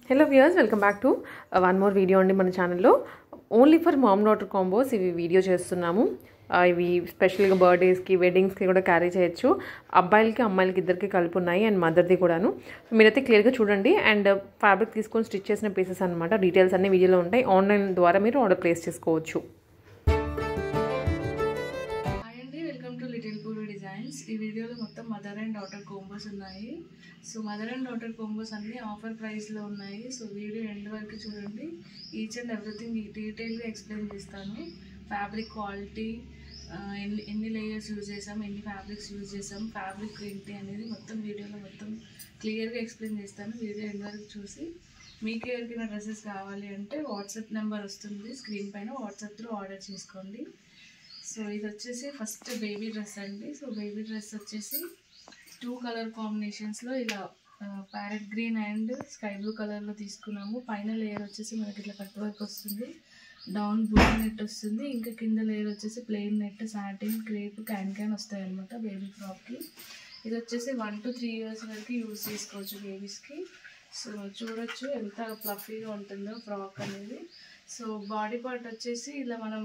Hello viewers, welcome back to one more video అండి. మన ఛానల్లో only for mom daughter combos ఇవి video చేస్తున్నాము. ఇవి స్పెషల్గా బర్త్డేస్కి, వెడ్డింగ్స్కి కూడా క్యారీ చేయొచ్చు. అబ్బాయిలకి అమ్మాయిలకి ఇద్దరికి కలిపి ఉన్నాయి అండ్ మదర్ది కూడాను. మీరైతే క్లియర్గా చూడండి. అండ్ ఫ్యాబ్రిక్ తీసుకొని స్టిచ్ చేసిన పీసెస్ అనమాట. డీటెయిల్స్ అన్ని వీడియోలో ఉంటాయి. ఆన్లైన్ ద్వారా మీరు ఆర్డర్ ప్లేస్ చేసుకోవచ్చు. ఈ వీడియోలో మొత్తం మదర్ అండ్ డాటర్ కోంబోస్ ఉన్నాయి. So mother and daughter combos అన్నీ ఆఫర్ ప్రైస్లో ఉన్నాయి. సో వీడియో ఎండ్ వరకు చూడండి. ఈచ్ అండ్ ఎవ్రీథింగ్ డీటెయిల్గా ఎక్స్ప్లెయిన్ చేస్తాను. ఫ్యాబ్రిక్ క్వాలిటీ, ఎన్ని లేయర్స్ యూజ్ చేసాం, ఎన్ని ఫ్యాబ్రిక్స్ యూజ్ చేసాం, ఫ్యాబ్రిక్ ఏంటి అనేది మొత్తం వీడియోలో మొత్తం క్లియర్గా ఎక్స్ప్లెయిన్ చేస్తాను. వీడియో ఎండ్ వరకు చూసి మీకు ఎవరికైనా డ్రెస్సెస్ కావాలి అంటే వాట్సాప్ నెంబర్ వస్తుంది స్క్రీన్ పైన, వాట్సాప్ త్రూ ఆర్డర్ చేసుకోండి. సో ఇది వచ్చేసి ఫస్ట్ బేబీ డ్రెస్ అండి. సో బేబీ డ్రెస్ వచ్చేసి 2 కలర్ కాంబినేషన్స్లో ఇలా parrot green and sky blue కలర్లో తీసుకున్నాము. పైన లేయర్ వచ్చేసి మనకి ఇట్లా కట్ వర్క్ వస్తుంది, డౌన్ బూటీ నెట్ వస్తుంది, ఇంకా కింద లేయర్ వచ్చేసి plain net, satin, crepe, can వస్తాయి అనమాట బేబీ ఫ్రాక్కి. ఇది వచ్చేసి 1 to 3 years వరకు యూజ్ చేసుకోవచ్చు బేబీస్కి. సో చూడొచ్చు ఎంత ఫ్లఫీగా ఉంటుందో ఫ్రాక్ అనేది. సో బాడీ పార్ట్ వచ్చేసి ఇలా మనం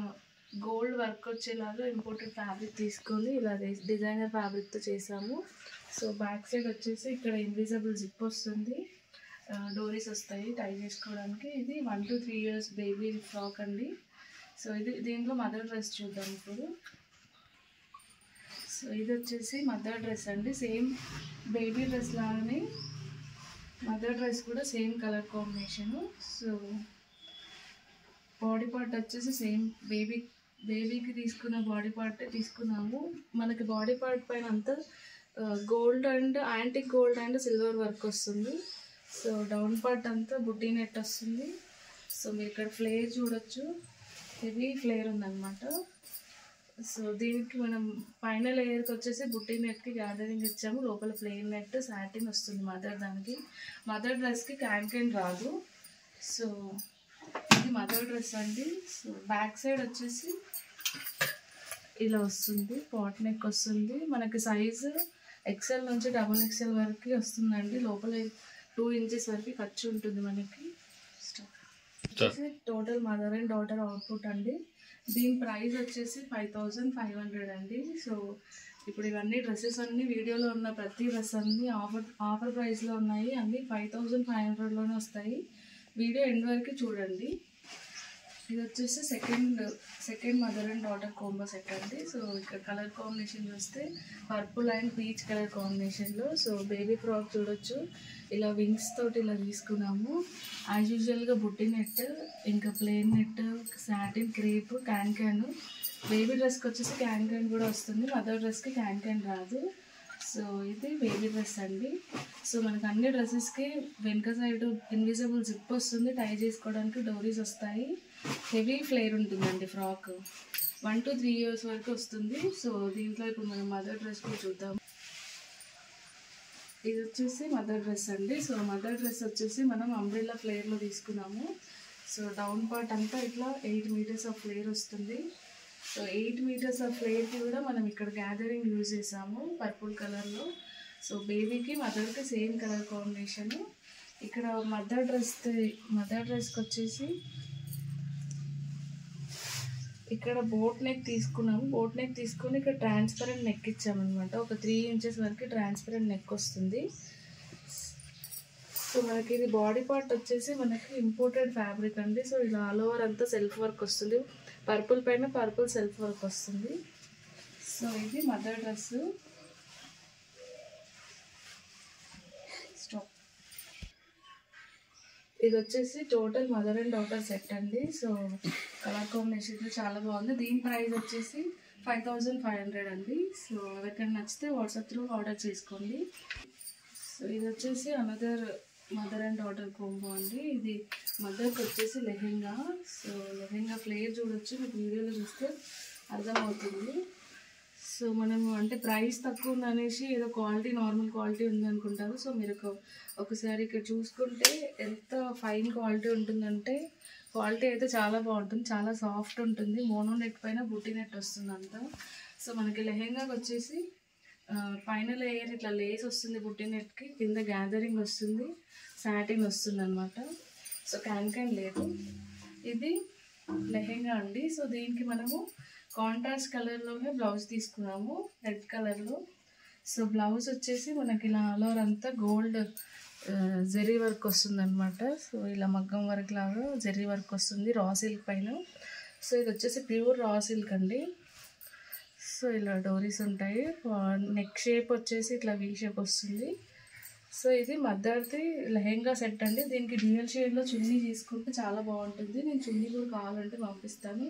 గోల్డ్ వర్క్ వచ్చేలాగా ఇంపోర్టెడ్ ఫ్యాబ్రిక్ తీసుకొని ఇలా డిజైనర్ ఫ్యాబ్రిక్తో చేసాము. సో బ్యాక్ సైడ్ వచ్చేసి ఇక్కడ ఇన్విజిబుల్ జిప్ వస్తుంది, డోరీస్ వస్తాయి టై చేసుకోవడానికి. ఇది 1 to 3 years బేబీ ఫ్రాక్ అండి. సో దీంట్లో మదర్ డ్రెస్ చూద్దాం ఇప్పుడు. సో ఇది వచ్చేసి మదర్ డ్రెస్ అండి. సేమ్ బేబీ డ్రెస్ లాగానే మదర్ డ్రెస్ కూడా same colour combination. So body part వచ్చేసి సేమ్ బేబీకి తీసుకున్న బాడీ పార్ట్ తీసుకున్నాము. మనకి బాడీ పార్ట్ పైన అంతా gold and antique gold and silver work వస్తుంది. సో డౌన్ పార్ట్ అంతా బుట్టి నెట్ వస్తుంది. సో మీరు ఇక్కడ ఫ్లేర్ చూడొచ్చు, హెవీ ఫ్లేర్ ఉందన్నమాట. సో దీనికి మనం పైన లేయర్కి వచ్చేసి బుట్టి నెట్కి గ్యాదరింగ్ ఇచ్చాము, లోపల ప్లెయిన్ నెట్ సాటిన్ వస్తుంది దానికి. మదర్ డ్రెస్కి క్యాన్ రాదు. సో ఇది మదర్ డ్రెస్ అండి. సో బ్యాక్ సైడ్ వచ్చేసి ఇలా వస్తుంది, పాట్ నెక్ వస్తుంది. మనకి సైజు XL నుంచి XXL వరకు వస్తుందండి. లోపల 2 inches వరకు ఖర్చు ఉంటుంది మనకి. Total mother and daughter output అండి. దీని ప్రైస్ వచ్చేసి 5500 అండి. సో ఇప్పుడు ఇవన్నీ డ్రెస్సెస్ అన్నీ వీడియోలో ఉన్న ప్రతి డ్రెస్ అన్నీ ఆఫర్ ప్రైస్లో ఉన్నాయి. అన్నీ 5500లోనే వస్తాయి. వీడియో ఎండ్ వరకు చూడండి. ఇది వచ్చేసి second mother and daughter combo set అండి. సో ఇక్కడ కలర్ కాంబినేషన్ చూస్తే పర్పుల్ అండ్ పీచ్ కలర్ కాంబినేషన్లో. సో బేబీ ఫ్రాక్ చూడొచ్చు, ఇలా వింగ్స్ తోటి ఇలా తీసుకున్నాము. యాజ్ యూజువల్గా బుట్టి నెట్, ఇంకా plain net, satin, crepe, can. Baby డ్రెస్కి వచ్చేసి క్యాన్ కూడా వస్తుంది, మదర్ డ్రెస్కి క్యాన్ రాదు. సో ఇది బేబీ డ్రెస్ అండి. సో మనకు అన్ని డ్రెస్సెస్కి వెనక సైడ్ ఇన్విజిబుల్ జిప్ వస్తుంది, టై చేసుకోవడానికి డోరీస్ వస్తాయి. హెవీ ఫ్లేర్ ఉంటుందండి ఫ్రాక్. 1 to 3 years వరకు వస్తుంది. సో దీంట్లో ఇప్పుడు మనం మదర్ డ్రెస్ కూడా చూద్దాం. ఇది వచ్చేసి మదర్ డ్రెస్ అండి. సో మదర్ డ్రెస్ వచ్చేసి మనం అంబ్రెల్లా ఫ్లేర్లో తీసుకున్నాము. సో డౌన్ పార్ట్ అంతా ఇట్లా 8 meters ఆఫ్ ఫ్లేర్ వస్తుంది. సో 8 meters ఆఫ్ ఫ్లేర్కి కూడా మనం ఇక్కడ గ్యాదరింగ్ యూజ్ చేసాము పర్పుల్ కలర్లో. సో బేబీకి మదర్కి సేమ్ కలర్ కాంబినేషను. ఇక్కడ మదర్ డ్రెస్కి వచ్చేసి ఇక్కడ బోట్ నెక్ తీసుకున్నాము. బోట్ నెక్ తీసుకొని ఇక్కడ ట్రాన్స్పరెంట్ నెక్ ఇచ్చామన్నమాట. ఒక 3 inches వరకు ట్రాన్స్పరెంట్ నెక్ వస్తుంది. సో మనకి ఇది బాడీ పార్ట్ వచ్చేసి మనకి ఇంపోర్టెడ్ ఫ్యాబ్రిక్ అండి. సో ఇలా ఆల్ ఓవర్ అంతా సెల్ఫ్ వర్క్ వస్తుంది, పర్పుల్ పైన పర్పుల్ సెల్ఫ్ వర్క్ వస్తుంది. సో ఇది మదర్ డ్రెస్. స్టాప్. ఇది వచ్చేసి total mother and daughter set అండి. సో కలర్ కాంబినేషన్ చాలా బాగుంది. దీని ప్రైస్ వచ్చేసి 5500 అండి. సో ఎవరికైనా నచ్చితే వాట్సాప్ త్రూ ఆర్డర్ చేసుకోండి. సో ఇది వచ్చేసి another mother and daughter combo అండి. ఇది మదర్కి వచ్చేసి లెహెంగా. సో లెహెంగా ఫ్లేర్ చూడొచ్చు, మీకు వీడియోలో చూస్తే అర్థమవుతుంది. సో మనము అంటే ప్రైస్ తక్కువ ఉందనేసి ఏదో క్వాలిటీ నార్మల్ క్వాలిటీ ఉందనుకుంటారు. సో మీరు ఒకసారి ఇక్కడ చూసుకుంటే ఎంత ఫైన్ క్వాలిటీ ఉంటుందంటే, క్వాలిటీ అయితే చాలా బాగుంటుంది, చాలా సాఫ్ట్ ఉంటుంది. మోనో నెట్ పైన బుట్టి నెట్ వస్తుంది అంతా. సో మనకి లెహెంగాకి వచ్చేసి పైన లేయర్ ఇట్లా లేస్ వస్తుంది బుట్టి నెట్కి, కింద గ్యాదరింగ్ వస్తుంది. సాటిన్ వస్తుంది అనమాట. సో క్యాన్ లేదు. ఇది లెహెంగా అండి. సో దీనికి మనము కాంట్రాస్ట్ కలర్లోనే బ్లౌజ్ తీసుకున్నాము, రెడ్ కలర్లో. సో బ్లౌజ్ వచ్చేసి మనకి ఇలా ఆల్ ఓవర్ అంతా గోల్డ్ జెరీ వర్క్ వస్తుంది అనమాట. సో ఇలా మగ్గం వర్క్ లాగా జెరీ వర్క్ వస్తుంది రా సిల్క్ పైన. సో ఇది వచ్చేసి ప్యూర్ రా సిల్క్ అండి. సో ఇలా డోరీస్ ఉంటాయి. నెక్ షేప్ వచ్చేసి ఇట్లా వీ షేప్ వస్తుంది. సో ఇది మదర్ది లెహెంగా సెట్ అండి. దీనికి డ్యూయల్ షేడ్లో చున్నీ తీసుకుంటే చాలా బాగుంటుంది. నేను చున్నీ కూడా కావాలంటే పంపిస్తాను.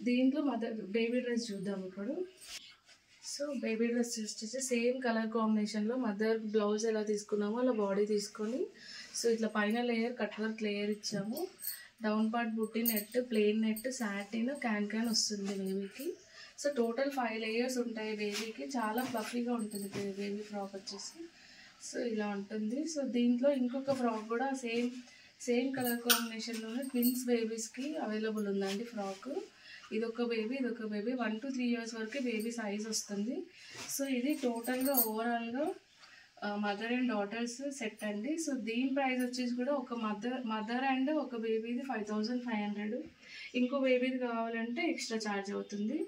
దీంట్లో బేబీ డ్రెస్ చూద్దాం ఇప్పుడు. సో బేబీ డ్రెస్ వచ్చేసి సేమ్ కలర్ కాంబినేషన్లో మదర్ బ్లౌజ్ ఎలా తీసుకున్నామో అలా బాడీ తీసుకొని, సో ఇట్లా పైన లేయర్ కట్ వర్క్ లేయర్ ఇచ్చాము. డౌన్ పార్ట్ బుట్టి net, plain net, satin, can వస్తుంది బేబీకి. సో టోటల్ 5 లేయర్స్ ఉంటాయి బేబీకి. చాలా ఫ్లఫీగా ఉంటుంది బేబీ ఫ్రాక్ వచ్చేసి. సో ఇలా ఉంటుంది. సో దీంట్లో ఇంకొక ఫ్రాక్ కూడా సేమ్ కలర్ కాంబినేషన్లోనే ట్విన్స్ బేబీస్కి అవైలబుల్ ఉందండి ఫ్రాక్. ఇదొక బేబీ 1 to 3 years వరకు బేబీ సైజ్ వస్తుంది. సో ఇది టోటల్గా ఓవరాల్గా మదర్ అండ్ డాటర్స్ సెట్ అండి. సో దీని ప్రైస్ వచ్చేసి కూడా ఒక మదర్ అండ్ ఒక బేబీది 5500. ఇంకో బేబీది కావాలంటే ఎక్స్ట్రా ఛార్జ్ అవుతుంది.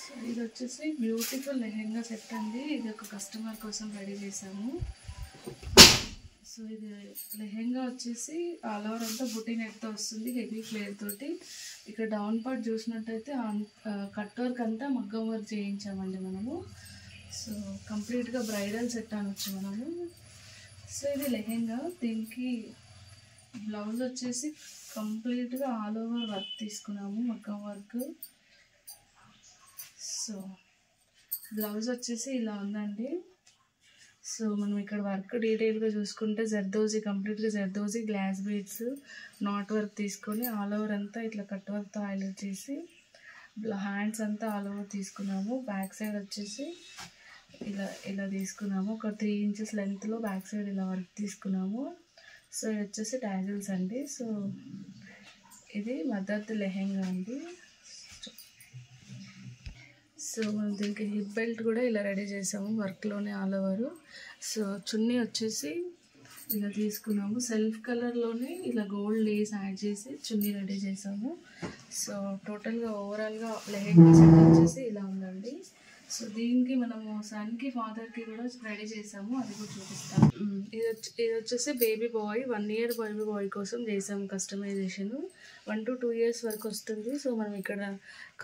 సో ఇది వచ్చేసి బ్యూటిఫుల్ లెహెంగా సెట్ అండి. ఇది ఒక కస్టమర్ కోసం రెడీ చేసాము. సో ఇది లెహెంగా వచ్చేసి ఆల్ ఓవర్ అంతా బుట్టి నెట్తో వస్తుంది, హెవీ ఫ్లేర్ తోటి. ఇక్కడ డౌన్ పార్ట్ చూసినట్టయితే కట్ వర్క్ అంతా మగ్గం వర్క్ చేయించామండి మనము. సో కంప్లీట్గా బ్రైడల్ సెట్ అనొచ్చు మనము. సో ఇది లెహెంగా. దీనికి బ్లౌజ్ వచ్చేసి కంప్లీట్గా ఆల్ ఓవర్ వర్క్ తీసుకున్నాము, మగ్గం వర్క్. సో బ్లౌజ్ వచ్చేసి ఇలా ఉందండి. సో మనం ఇక్కడ వర్క్ డీటెయిల్గా చూసుకుంటే కంప్లీట్గా zardozi glass beads not work తీసుకొని ఆల్ ఓవర్ అంతా ఇట్లా కట్ వర్క్తో హైలైట్ చేసి హ్యాండ్స్ అంతా ఆల్ ఓవర్ తీసుకున్నాము. బ్యాక్ సైడ్ వచ్చేసి ఇలా తీసుకున్నాము. ఒక 3 inches లెంత్లో బ్యాక్ సైడ్ ఇలా వర్క్ తీసుకున్నాము. సో ఇది వచ్చేసి టాజిల్స్ అండి. సో ఇది మదర్ది లెహెంగా అండి. సో మనం దీనికి హిప్ బెల్ట్ కూడా ఇలా రెడీ చేసాము వర్క్లోనే ఆల్ ఓవర్. సో చున్నీ వచ్చేసి ఇలా తీసుకున్నాము, సెల్ఫ్ కలర్లోనే ఇలా గోల్డ్ లేస్ యాడ్ చేసి చున్నీ రెడీ చేసాము. సో టోటల్గా ఓవరాల్గా లెహెంగా సెట్ వచ్చేసి ఇలా ఉందండి. సో దీనికి మనము సన్కి ఫాదర్కి కూడా రెడీ చేసాము, అది కూడా చూపిస్తాము. ఇది వచ్చేసి baby bye 1 year baby bye కోసం చేసాము కస్టమైజేషన్. 1 to 2 years వరకు వస్తుంది. సో మనం ఇక్కడ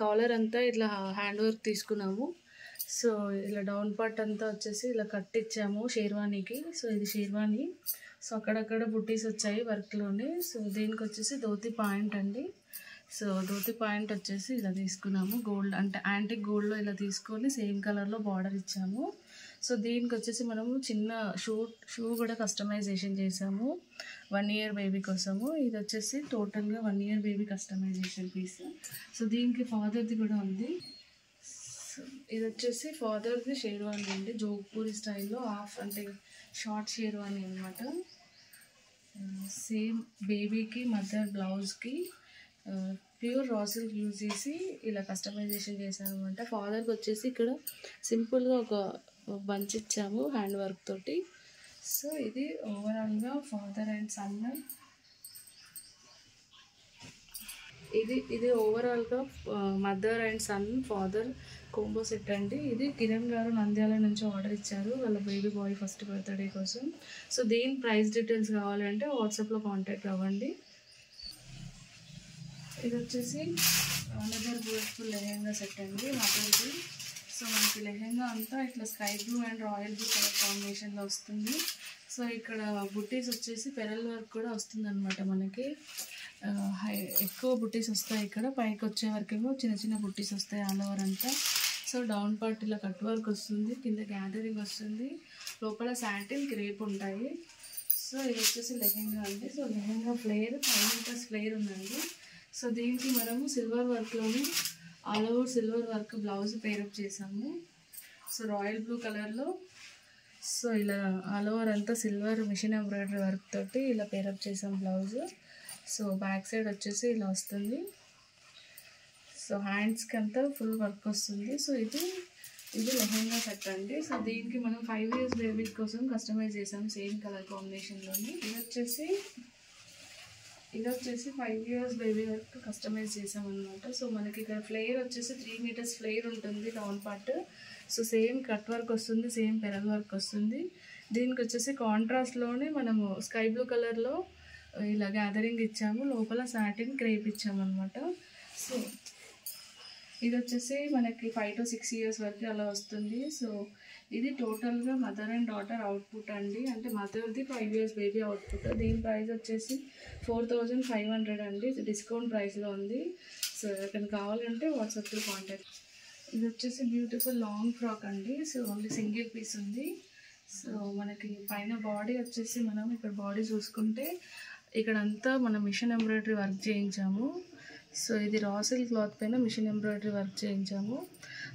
కాలర్ అంతా ఇట్లా హ్యాండ్ వర్క్ తీసుకున్నాము. సో ఇలా డౌన్ పార్ట్ అంతా వచ్చేసి ఇలా కట్ ఇచ్చాము షేర్వానీకి. సో ఇది షేర్వానీ. సో అక్కడక్కడ బుట్టీస్ వచ్చాయి వర్క్లోనే. సో దీనికి వచ్చేసి ధోతి పాయింట్ అండి. సో ధోతి పాయింట్ వచ్చేసి ఇలా తీసుకున్నాము, గోల్డ్ అంటే యాంటిక్ గోల్డ్లో ఇలా తీసుకొని సేమ్ కలర్లో బార్డర్ ఇచ్చాము. సో దీనికి వచ్చేసి మనము చిన్న షూ కూడా కస్టమైజేషన్ చేసాము 1 year బేబీ కోసము. ఇది వచ్చేసి టోటల్గా 1 year baby customization piece. So దీనికి ఫాదర్ది కూడా ఉంది. సో ఇది వచ్చేసి ఫాదర్ది షేర్వానీ అండి, జోగ్పూరి స్టైల్లో హాఫ్ అంటే షార్ట్ షేర్వానీ అనమాట. సేమ్ బేబీకి మదర్ బ్లౌజ్కి ప్యూర్ రా సిల్క్ యూజ్ చేసి ఇలా కస్టమైజేషన్ చేశాను అనమాట. ఫాదర్కి వచ్చేసి ఇక్కడ సింపుల్గా ఒక బంచ్ ఇచ్చాము హ్యాండ్ వర్క్ తోటి. సో ఇది ఓవరాల్గా ఫాదర్ అండ్ సన్. ఇది ఓవరాల్గా mother and son father combo set అండి. ఇది కిరణ్ గారు నంద్యాల నుంచి ఆర్డర్ ఇచ్చారు వాళ్ళ బేబీ బాయ్ ఫస్ట్ బర్త్డే కోసం. సో దీని ప్రైస్ డీటెయిల్స్ కావాలంటే వాట్సాప్లో కాంటాక్ట్ అవ్వండి. ఇది వచ్చేసి అనదర్ బ్యూటిఫుల్ లెహెంగా సెట్ అండి మదర్ది. సో మనకి లెహెంగా అంతా ఇట్లా sky blue and royal blue colour కాంబినేషన్లో వస్తుంది. సో ఇక్కడ బుట్టీస్ వచ్చేసి పెరల్ వర్క్ కూడా వస్తుంది అనమాట. మనకి ఎక్కువ బుట్టీస్ వస్తాయి ఇక్కడ. పైకి వచ్చే వరకేమో చిన్న చిన్న బుట్టీస్ వస్తాయి ఆల్ ఓవర్ అంతా. సో డౌన్ పార్ట్ ఇలా కట్ వర్క్ వస్తుంది, కింద గ్యాదరింగ్ వస్తుంది, లోపల సాటిన్ క్రేప్ ఉంటాయి. సో ఇది వచ్చేసి లెహెంగా అండి. So lehenga flare 5 meters flare ఉందండి. సో దీనికి మనము సిల్వర్ వర్క్లోని all over silver work blouse pair up చేసాము. సో రాయల్ బ్లూ కలర్లో సో ఇలా ఆల్ ఓవర్ అంతా సిల్వర్ మిషన్ ఎంబ్రాయిడరీ వర్క్ తోటి ఇలా పేరప్ చేసాం బ్లౌజ్. సో బ్యాక్ సైడ్ వచ్చేసి ఇలా వస్తుంది. సో హ్యాండ్స్కి అంతా ఫుల్ వర్క్ వస్తుంది. సో ఇది ఇది లెహెంగా సెట్ అండి. సో దీనికి మనం 5 years బేబీ కోసం కస్టమైజ్ చేసాం సేమ్ కలర్ కాంబినేషన్లోని. ఇది వచ్చేసి 5 years బేబీ వరకు కస్టమైజ్ చేసాం అనమాట. సో మనకి ఇక్కడ ఫ్లేర్ వచ్చేసి 3 meters ఫ్లేర్ ఉంటుంది down part. So same cut work వస్తుంది, సేమ్ పెరల్ వర్క్ వస్తుంది. దీనికి వచ్చేసి కాంట్రాస్ట్లోనే మనము స్కై బ్లూ కలర్లో ఇలా గ్యాదరింగ్ ఇచ్చాము, లోపల సాటిన్ క్రేప్ ఇచ్చాము అనమాట. సో ఇది వచ్చేసి మనకి 5 to 6 years వరకు అలా వస్తుంది. సో ఇది టోటల్గా మదర్ అండ్ డాటర్ అవుట్పుట్ అండి, అంటే మదర్ది 5 years బేబీ అవుట్పుట్. దీని ప్రైస్ వచ్చేసి 4500 అండి, డిస్కౌంట్ ప్రైస్లో ఉంది. సో ఎవరికైనా కావాలంటే వాట్సాప్లో కాంటాక్ట్. ఇది వచ్చేసి బ్యూటిఫుల్ లాంగ్ ఫ్రాక్ అండి. సో ఓన్లీ సింగిల్ పీస్ ఉంది. సో మనకి పైన బాడీ వచ్చేసి మనం ఇక్కడ బాడీ చూసుకుంటే ఇక్కడంతా మనం మిషన్ ఎంబ్రాయిడరీ వర్క్ చేయించాము. సో ఇది రా సిల్క్ క్లాత్ పైన మిషన్ ఎంబ్రాయిడరీ వర్క్ చేయించాము.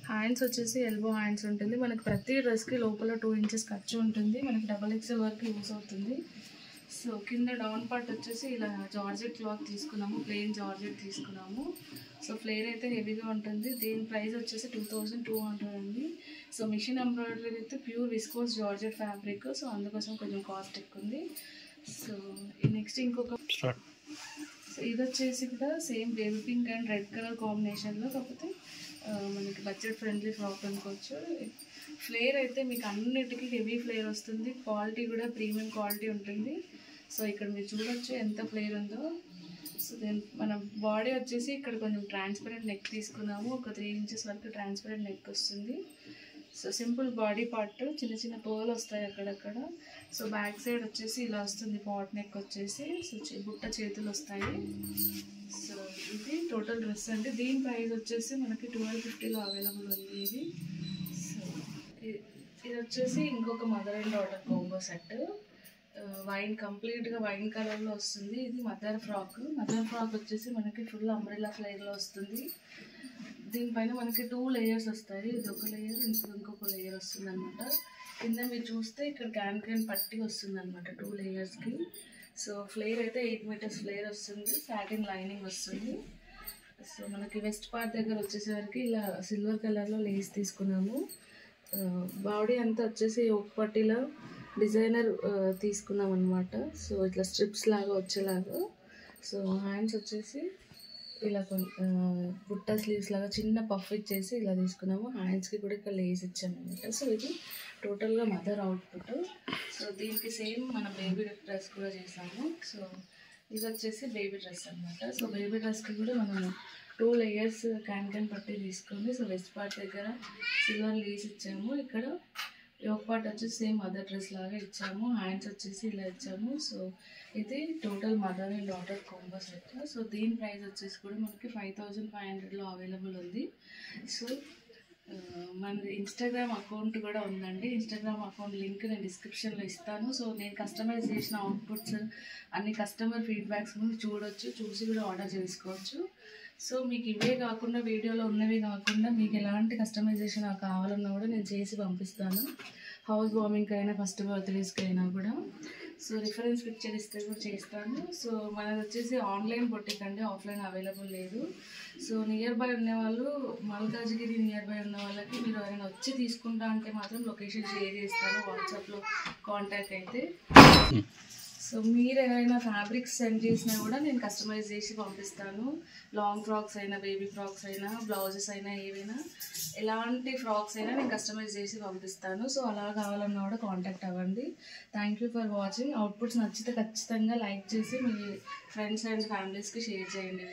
హ్యాండ్స్ వచ్చేసి ఎల్బో హ్యాండ్స్ ఉంటుంది. మనకి ప్రతి డ్రెస్కి లోపల 2 inches ఖర్చు ఉంటుంది. మనకి XXL వరకు యూస్ అవుతుంది. సో కింద డౌన్ పార్ట్ వచ్చేసి ఇలా జార్జెట్ క్లాత్ తీసుకున్నాము, ప్లెయిన్ జార్జెట్ తీసుకున్నాము. సో ఫ్లేర్ అయితే హెవీగా ఉంటుంది. దీని ప్రైస్ వచ్చేసి 2200 అండి. So machine embroidery with pure viscose georgette fabric. So అందుకోసం కొంచెం కాస్ట్ ఎక్కువ ఉంది. సో నెక్స్ట్ ఇంకొక సో ఇది వచ్చేసి కూడా same baby pink and red colour కాంబినేషన్లో, కాకపోతే మనకి బడ్జెట్ ఫ్రెండ్లీ ఫ్రాక్ అనుకోవచ్చు. ఫ్లేర్ అయితే మీకు అన్నిటికీ హెవీ ఫ్లేర్ వస్తుంది, క్వాలిటీ కూడా ప్రీమియం క్వాలిటీ ఉంటుంది. సో ఇక్కడ మీరు చూడొచ్చు ఎంత ఫ్లేర్ ఉందో. సో మన బాడీ వచ్చేసి ఇక్కడ కొంచెం ట్రాన్స్పరెంట్ నెక్ తీసుకున్నాము, ఒక 3 inches వరకు ట్రాన్స్పరెంట్ నెక్ వస్తుంది. సో సింపుల్ బాడీ పార్ట్, చిన్న చిన్న పర్ల్ వస్తాయి అక్కడక్కడ. సో బ్యాక్ సైడ్ వచ్చేసి ఇలా వస్తుంది పాట్ నెక్ వచ్చేసి. సో బుట్ట చేతులు వస్తాయి. సో ఇది టోటల్ డ్రెస్ అండి. దీని ప్రైస్ వచ్చేసి మనకి 1250లో అవైలబుల్ ఉంది ఇది. సో ఇది వచ్చేసి ఇంకొక mother and daughter combo set. కంప్లీట్గా వైన్ కలర్లో వస్తుంది. ఇది మదర్ ఫ్రాక్ వచ్చేసి మనకి ఫుల్ అంబ్రెల్లా ఫ్లేర్లో వస్తుంది. దీనిపైన మనకి 2 layers వస్తాయి. ఇది ఒక లేయర్, ఇంకొక లేయర్ వస్తుంది అనమాట. కింద మీరు చూస్తే ఇక్కడ క్యాన్ పట్టి వస్తుంది అనమాట 2 layers-కి. సో ఫ్లేర్ అయితే 8 meters ఫ్లేర్ వస్తుంది, సాటిన్ లైనింగ్ వస్తుంది. సో మనకి వెస్ట్ పార్ట్ దగ్గర వచ్చేసరికి ఇలా సిల్వర్ కలర్లో లేస్ తీసుకున్నాము. బాడీ అంతా వచ్చేసి ఒక పట్టీలో డిజైనర్ తీసుకున్నాం అనమాట. సో ఇట్లా స్ట్రిప్స్ లాగా వచ్చేలాగా. సో హ్యాండ్స్ వచ్చేసి ఇలా బుట్ట స్లీవ్స్ లాగా చిన్న పఫ్ ఇచ్చేసి ఇలా తీసుకున్నాము. హ్యాండ్స్కి కూడా ఇక్కడ లేస్ ఇచ్చాము అనమాట. సో ఇది టోటల్గా మదర్ అవుట్పుట్. సో దీనికి సేమ్ మన బేబీ డ్రెస్ కూడా చేసాము. సో ఇది వచ్చేసి బేబీ డ్రెస్ అనమాట. సో బేబీ డ్రెస్కి కూడా మనము 2 layers క్యాన్ పట్టి తీసుకొని, సో వెస్ట్ పార్ట్ దగ్గర సిల్వర్ లేస్ ఇచ్చాము. ఇక్కడ యోక్ పార్ట్ వచ్చేసి సేమ్ మదర్ డ్రెస్ లాగా ఇచ్చాము. హ్యాండ్స్ వచ్చేసి ఇలా ఇచ్చాము. సో ఇది total mother and daughter combo set. So దీని ప్రైస్ వచ్చేసి కూడా మనకి 5500లో అవైలబుల్ ఉంది. సో మనది ఇన్స్టాగ్రామ్ అకౌంట్ కూడా ఉందండి. ఇన్స్టాగ్రామ్ అకౌంట్ లింక్ నేను డిస్క్రిప్షన్లో ఇస్తాను. సో నేను కస్టమైజ్ చేసిన అవుట్పుట్స్ అన్ని కస్టమర్ ఫీడ్బ్యాక్స్ ముందు చూడొచ్చు, చూసి కూడా ఆర్డర్ చేసుకోవచ్చు. సో మీకు ఇవే కాకుండా వీడియోలో ఉన్నవి కాకుండా మీకు ఎలాంటి కస్టమైజేషన్ కావాలన్నా కూడా నేను చేసి పంపిస్తాను. హౌస్ వార్మింగ్కి అయినా ఫస్ట్ బర్త్డేస్కి అయినా కూడా. సో రిఫరెన్స్ పిక్చర్ ఇస్తే కూడా చేస్తాను. సో మనది వచ్చేసి ఆన్లైన్ బొటిక్ అండి, ఆఫ్లైన్ అవైలబుల్ లేదు. సో నియర్ బై ఉన్నవాళ్ళు, మల్కాజ్గిరి నియర్ బై ఉన్న వాళ్ళకి మీరు ఎవరైనా వచ్చి తీసుకుంటా అంటే మాత్రం లొకేషన్ షేర్ చేస్తాను వాట్సాప్లో కాంటాక్ట్ అయితే. సో మీరు ఏమైనా ఫ్యాబ్రిక్స్ సెండ్ చేసినా కూడా నేను కస్టమైజ్ చేసి పంపిస్తాను. లాంగ్ ఫ్రాక్స్ అయినా, బేబీ ఫ్రాక్స్ అయినా, బ్లౌజెస్ అయినా, ఏవైనా ఎలాంటి ఫ్రాక్స్ అయినా నేను కస్టమైజ్ చేసి పంపిస్తాను. సో అలా కావాలన్నా కూడా కాంటాక్ట్ అవ్వండి. Thank you for watching. Outputs నచ్చితే ఖచ్చితంగా లైక్ చేసి మీ ఫ్రెండ్స్ అండ్ ఫ్యామిలీస్కి షేర్ చేయండి.